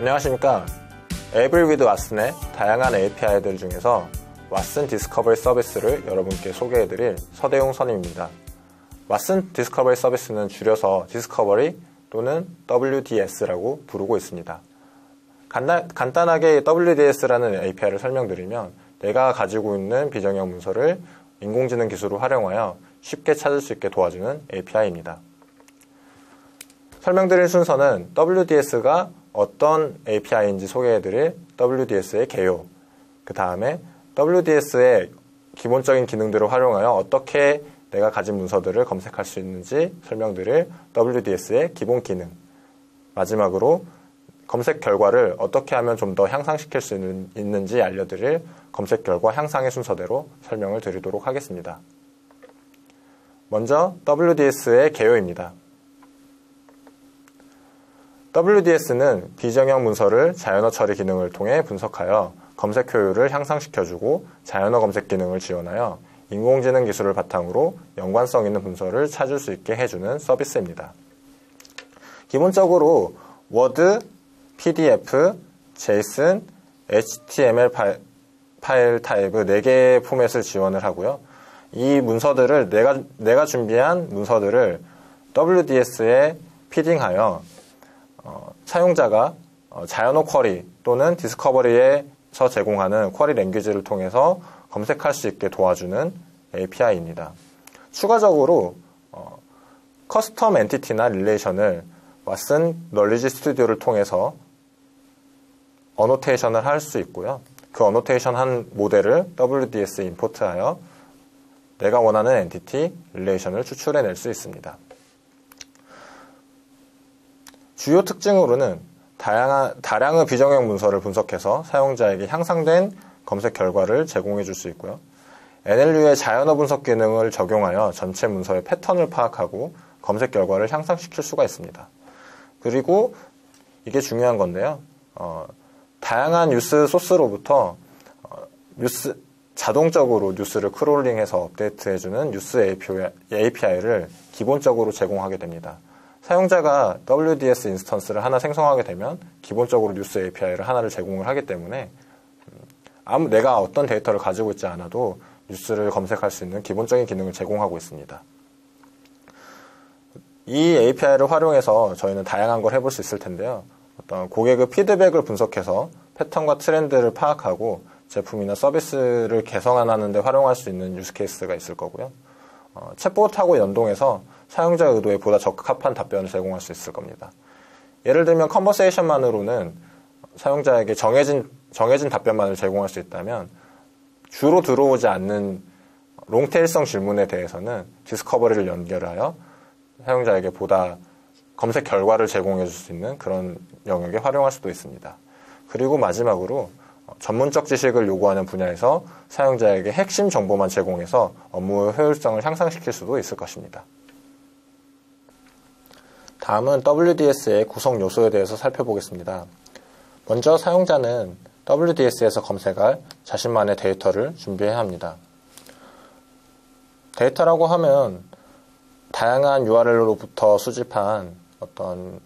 안녕하십니까. 앱을 with 왓슨의 다양한 API들 중에서 왓슨 디스커버리 서비스를 여러분께 소개해드릴 서대용 선임입니다. 왓슨 디스커버리 서비스는 줄여서 디스커버리 또는 WDS라고 부르고 있습니다. 간단하게 WDS라는 API를 설명드리면 내가 가지고 있는 비정형 문서를 인공지능 기술을 활용하여 쉽게 찾을 수 있게 도와주는 API입니다. 설명드릴 순서는 WDS가 어떤 API인지 소개해드릴 WDS의 개요, 그 다음에 WDS의 기본적인 기능들을 활용하여 어떻게 내가 가진 문서들을 검색할 수 있는지 설명드릴 WDS의 기본 기능, 마지막으로 검색 결과를 어떻게 하면 좀 더 향상시킬 수 있는지 알려드릴 검색 결과 향상의 순서대로 설명을 드리도록 하겠습니다. 먼저 WDS의 개요입니다. WDS는 비정형 문서를 자연어 처리 기능을 통해 분석하여 검색 효율을 향상시켜주고 자연어 검색 기능을 지원하여 인공지능 기술을 바탕으로 연관성 있는 문서를 찾을 수 있게 해주는 서비스입니다. 기본적으로 워드, PDF, JSON, HTML 파일 타입의 4개의 포맷을 지원을 하고요. 이 문서들을 내가 준비한 문서들을 WDS에 피딩하여 사용자가 자연어 쿼리 또는 디스커버리에서 제공하는 쿼리 랭귀지를 통해서 검색할 수 있게 도와주는 API입니다. 추가적으로 커스텀 엔티티나 릴레이션을 왓슨 널리지 스튜디오를 통해서 어노테이션을 할 수 있고요. 그 어노테이션 한 모델을 WDS에 임포트하여 내가 원하는 엔티티, 릴레이션을 추출해낼 수 있습니다. 주요 특징으로는 다량의 비정형 문서를 분석해서 사용자에게 향상된 검색 결과를 제공해 줄 수 있고요. NLU의 자연어 분석 기능을 적용하여 전체 문서의 패턴을 파악하고 검색 결과를 향상시킬 수가 있습니다. 그리고 이게 중요한 건데요. 다양한 뉴스 소스로부터 자동적으로 뉴스를 크롤링해서 업데이트해주는 뉴스 API를 기본적으로 제공하게 됩니다. 사용자가 WDS 인스턴스를 하나 생성하게 되면 기본적으로 뉴스 API를 하나를 제공을 하기 때문에 내가 어떤 데이터를 가지고 있지 않아도 뉴스를 검색할 수 있는 기본적인 기능을 제공하고 있습니다. 이 API를 활용해서 저희는 다양한 걸 해볼 수 있을 텐데요. 어떤 고객의 피드백을 분석해서 패턴과 트렌드를 파악하고 제품이나 서비스를 개선하는 데 활용할 수 있는 유스 케이스가 있을 거고요. 챗봇하고 연동해서 사용자 의도에 보다 적합한 답변을 제공할 수 있을 겁니다. 예를 들면 컨버세이션만으로는 사용자에게 정해진 답변만을 제공할 수 있다면 주로 들어오지 않는 롱테일성 질문에 대해서는 디스커버리를 연결하여 사용자에게 보다 검색 결과를 제공해 줄 수 있는 그런 영역에 활용할 수도 있습니다. 그리고 마지막으로 전문적 지식을 요구하는 분야에서 사용자에게 핵심 정보만 제공해서 업무의 효율성을 향상시킬 수도 있을 것입니다. 다음은 WDS의 구성 요소에 대해서 살펴보겠습니다. 먼저 사용자는 WDS에서 검색할 자신만의 데이터를 준비해야 합니다. 데이터라고 하면 다양한 URL로부터 수집한 어떤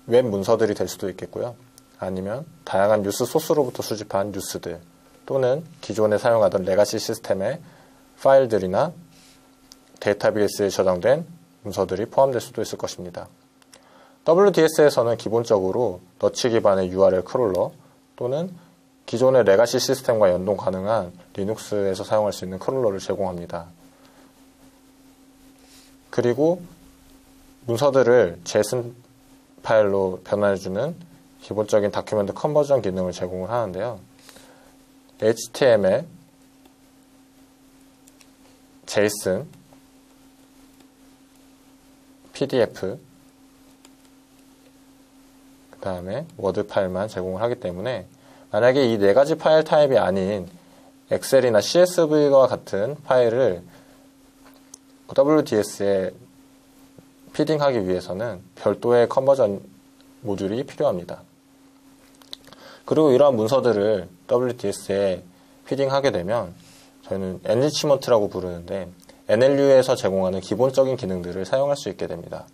웹 문서들이 될 수도 있겠고요. 아니면 다양한 뉴스 소스로부터 수집한 뉴스들 또는 기존에 사용하던 레가시 시스템의 파일들이나 데이터베이스에 저장된 문서들이 포함될 수도 있을 것입니다. WDS에서는 기본적으로 너치 기반의 URL 크롤러 또는 기존의 레가시 시스템과 연동 가능한 리눅스에서 사용할 수 있는 크롤러를 제공합니다. 그리고 문서들을 JSON 파일로 변환해주는 기본적인 다큐멘트 컨버전 기능을 제공을 하는데요. HTML, JSON, PDF, 그 다음에 워드 파일만 제공을 하기 때문에 만약에 이 4가지 파일 타입이 아닌 엑셀이나 CSV와 같은 파일을 WDS에 피딩하기 위해서는 별도의 컨버전 모듈이 필요합니다. 그리고 이러한 문서들을 WDS에 피딩하게 되면 저희는 엔리치먼트라고 부르는데 NLU에서 제공하는 기본적인 기능들을 사용할 수 있게 됩니다.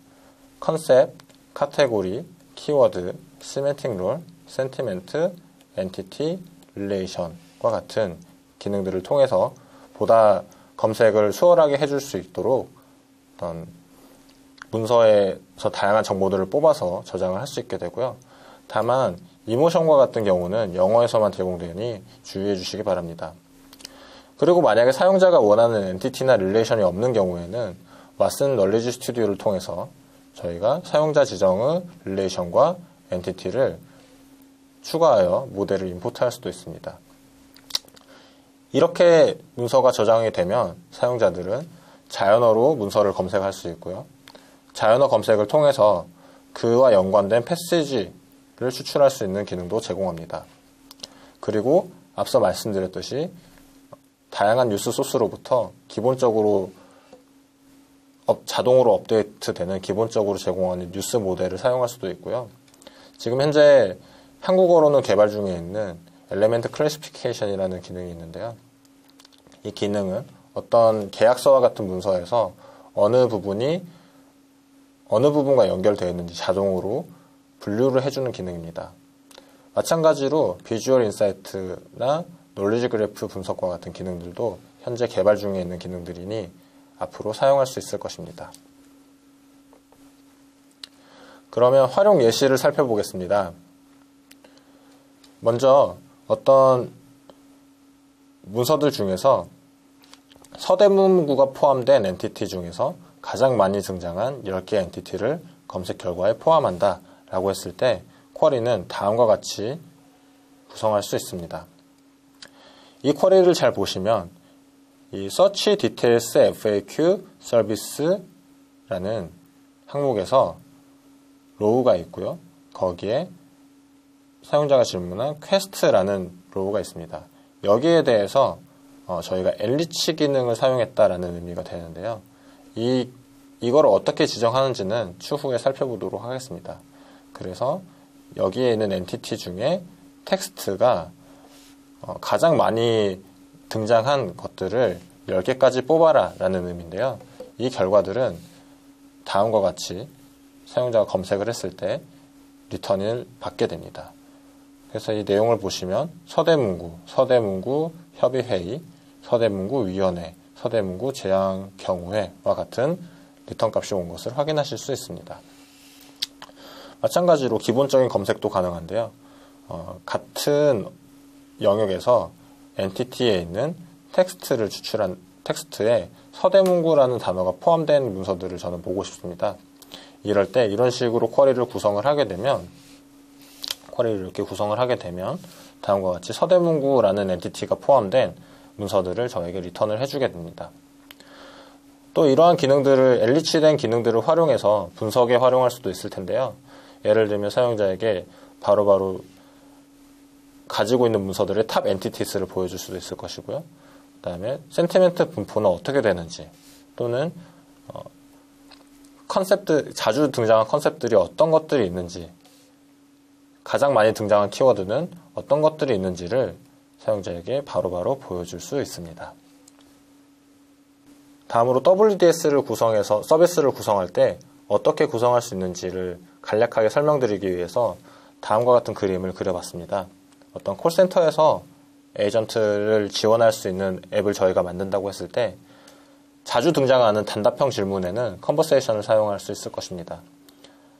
컨셉, 카테고리, 키워드, 시멘틱 롤, 센티멘트, 엔티티, 릴레이션과 같은 기능들을 통해서 보다 검색을 수월하게 해줄 수 있도록 어떤 문서에서 다양한 정보들을 뽑아서 저장을 할 수 있게 되고요. 다만 이모션과 같은 경우는 영어에서만 제공되니 주의해 주시기 바랍니다. 그리고 만약에 사용자가 원하는 엔티티나 릴레이션이 없는 경우에는 왓슨 널리지 스튜디오를 통해서 저희가 사용자 지정의 릴레이션과 엔티티를 추가하여 모델을 임포트할 수도 있습니다. 이렇게 문서가 저장이 되면 사용자들은 자연어로 문서를 검색할 수 있고요. 자연어 검색을 통해서 그와 연관된 패시지를 추출할 수 있는 기능도 제공합니다. 그리고 앞서 말씀드렸듯이 다양한 뉴스 소스로부터 기본적으로 자동으로 업데이트되는 기본적으로 제공하는 뉴스 모델을 사용할 수도 있고요. 지금 현재 한국어로는 개발 중에 있는 엘리멘트 클래시피케이션이라는 기능이 있는데요. 이 기능은 어떤 계약서와 같은 문서에서 어느 부분과 연결되어 있는지 자동으로 분류를 해주는 기능입니다. 마찬가지로 비주얼 인사이트나 놀리지 그래프 분석과 같은 기능들도 현재 개발 중에 있는 기능들이니 앞으로 사용할 수 있을 것입니다. 그러면 활용 예시를 살펴보겠습니다. 먼저 어떤 문서들 중에서 서대문구가 포함된 엔티티 중에서 가장 많이 등장한 10개 엔티티를 검색 결과에 포함한다 라고 했을 때 쿼리는 다음과 같이 구성할 수 있습니다. 이 쿼리를 잘 보시면 이 Search Details FAQ Service라는 항목에서 로우가 있고요. 거기에 사용자가 질문한 퀘스트라는 로우가 있습니다. 여기에 대해서 저희가 엔리치 기능을 사용했다라는 의미가 되는데요. 이걸 어떻게 지정하는지는 추후에 살펴보도록 하겠습니다. 그래서 여기에 있는 엔티티 중에 텍스트가 가장 많이 등장한 것들을 10개까지 뽑아라 라는 의미인데요. 이 결과들은 다음과 같이 사용자가 검색을 했을 때 리턴을 받게 됩니다. 그래서 이 내용을 보시면 서대문구 협의회의, 서대문구 위원회, 서대문구 재앙경우회와 같은 리턴 값이 온 것을 확인하실 수 있습니다. 마찬가지로 기본적인 검색도 가능한데요. 같은 영역에서 엔티티에 있는 텍스트를 추출한 텍스트에 서대문구라는 단어가 포함된 문서들을 저는 보고 싶습니다. 이럴 때 이런 식으로 쿼리를 이렇게 구성을 하게 되면 다음과 같이 서대문구라는 엔티티가 포함된 문서들을 저에게 리턴을 해주게 됩니다. 또 이러한 기능들을 엔리치된 기능들을 활용해서 분석에 활용할 수도 있을 텐데요. 예를 들면 사용자에게 바로바로 가지고 있는 문서들의 탑 엔티티스를 보여줄 수도 있을 것이고요. 그 다음에 센티멘트 분포는 어떻게 되는지, 또는 자주 등장한 컨셉들이 어떤 것들이 있는지, 가장 많이 등장한 키워드는 어떤 것들이 있는지를 사용자에게 바로바로 보여줄 수 있습니다. 다음으로 WDS를 구성해서 서비스를 구성할 때 어떻게 구성할 수 있는지를 간략하게 설명드리기 위해서 다음과 같은 그림을 그려봤습니다. 어떤 콜센터에서 에이전트를 지원할 수 있는 앱을 저희가 만든다고 했을 때 자주 등장하는 단답형 질문에는 컨버세이션을 사용할 수 있을 것입니다.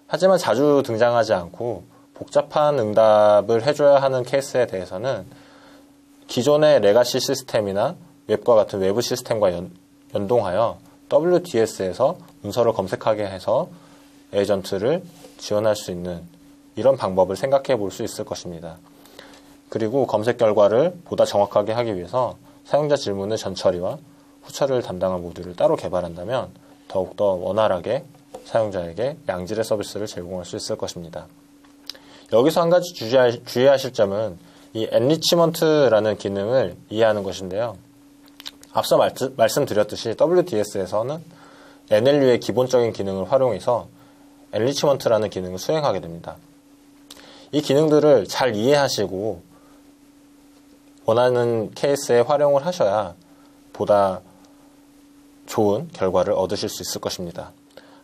하지만 자주 등장하지 않고 복잡한 응답을 해줘야 하는 케이스에 대해서는 기존의 레가시 시스템이나 웹과 같은 외부 시스템과 연동하여 WDS에서 문서를 검색하게 해서 에이전트를 지원할 수 있는 이런 방법을 생각해 볼 수 있을 것입니다. 그리고 검색 결과를 보다 정확하게 하기 위해서 사용자 질문의 전처리와 후처리를 담당한 모듈을 따로 개발한다면 더욱더 원활하게 사용자에게 양질의 서비스를 제공할 수 있을 것입니다. 여기서 한 가지 주의하실 점은 이 엔리치먼트라는 기능을 이해하는 것인데요. 앞서 말씀드렸듯이 WDS에서는 NLU의 기본적인 기능을 활용해서 엔리치먼트라는 기능을 수행하게 됩니다. 이 기능들을 잘 이해하시고 원하는 케이스에 활용을 하셔야 보다 좋은 결과를 얻으실 수 있을 것입니다.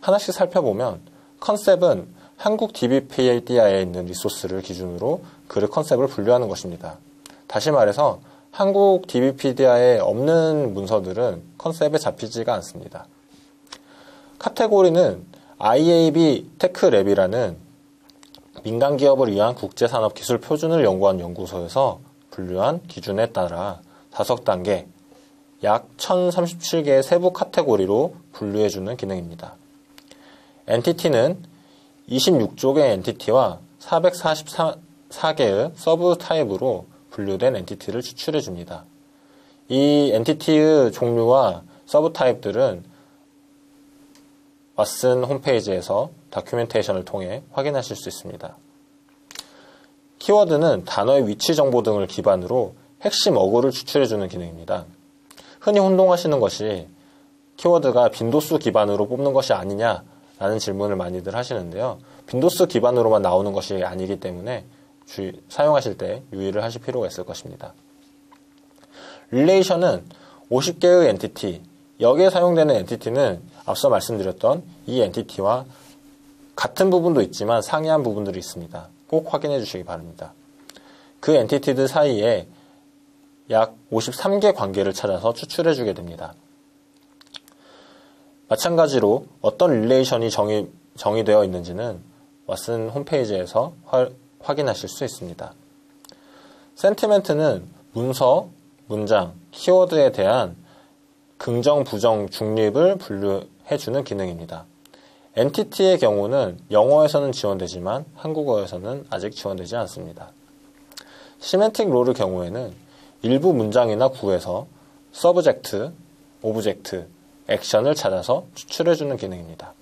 하나씩 살펴보면 컨셉은 한국 DBPDI에 있는 리소스를 기준으로 그룹 컨셉을 분류하는 것입니다. 다시 말해서 한국 DBPDI에 없는 문서들은 컨셉에 잡히지가 않습니다. 카테고리는 IAB 테크랩이라는 민간 기업을 위한 국제산업 기술 표준을 연구한 연구소에서 분류한 기준에 따라 5단계, 약 1037개의 세부 카테고리로 분류해주는 기능입니다. 엔티티는 26쪽의 엔티티와 444개의 서브 타입으로 분류된 엔티티를 추출해줍니다. 이 엔티티의 종류와 서브 타입들은 왓슨 홈페이지에서 다큐멘테이션을 통해 확인하실 수 있습니다. 키워드는 단어의 위치 정보 등을 기반으로 핵심 어구를 추출해주는 기능입니다. 흔히 혼동하시는 것이 키워드가 빈도수 기반으로 뽑는 것이 아니냐라는 질문을 많이들 하시는데요. 빈도수 기반으로만 나오는 것이 아니기 때문에 사용하실 때 유의를 하실 필요가 있을 것입니다. 릴레이션은 50개의 엔티티, 여기에 사용되는 엔티티는 앞서 말씀드렸던 이 엔티티와 같은 부분도 있지만 상이한 부분들이 있습니다. 꼭 확인해 주시기 바랍니다. 그 엔티티들 사이에 약 53개 관계를 찾아서 추출해 주게 됩니다. 마찬가지로 어떤 릴레이션이 정의되어 있는지는 왓슨 홈페이지에서 확인하실 수 있습니다. 센티멘트는 문서, 문장, 키워드에 대한 긍정, 부정, 중립을 분류해주는 기능입니다. 엔티티의 경우는 영어에서는 지원되지만 한국어에서는 아직 지원되지 않습니다. 시멘틱 롤의 경우에는 일부 문장이나 구에서 서브젝트, 오브젝트, 액션을 찾아서 추출해주는 기능입니다.